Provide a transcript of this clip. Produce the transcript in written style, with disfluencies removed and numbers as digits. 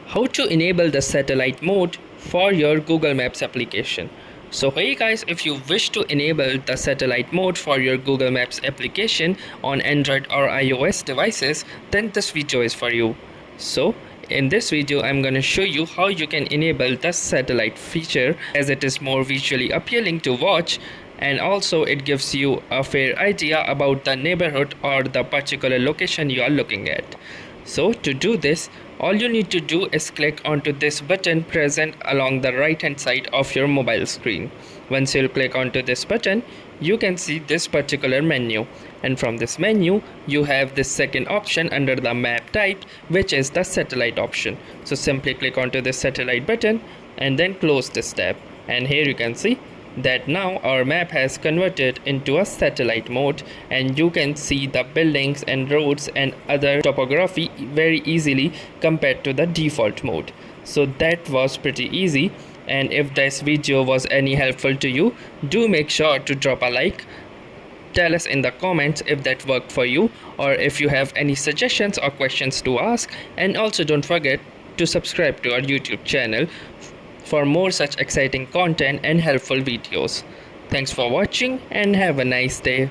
how to enable the satellite mode for your Google Maps application. So hey guys, if you wish to enable the satellite mode for your Google Maps application on Android or iOS devices, then this video is for you. So in this video I'm gonna show you how you can enable the satellite feature, as it is more visually appealing to watch, and also it gives you a fair idea about the neighborhood or the particular location you are looking at. So to do this, all you need to do is click onto this button present along the right hand side of your mobile screen. Once you click onto this button, you can see this particular menu, and from this menu you have this second option under the map type, which is the satellite option. So simply click onto this satellite button and then close this tab, and here you can see that now our map has converted into a satellite mode, and you can see the buildings and roads and other topography very easily compared to the default mode. So that was pretty easy, and if this video was any helpful to you, do make sure to drop a like. Tell us in the comments if that worked for you, or if you have any suggestions or questions to ask, and also don't forget to subscribe to our YouTube channel for more such exciting content and helpful videos. Thanks for watching and have a nice day.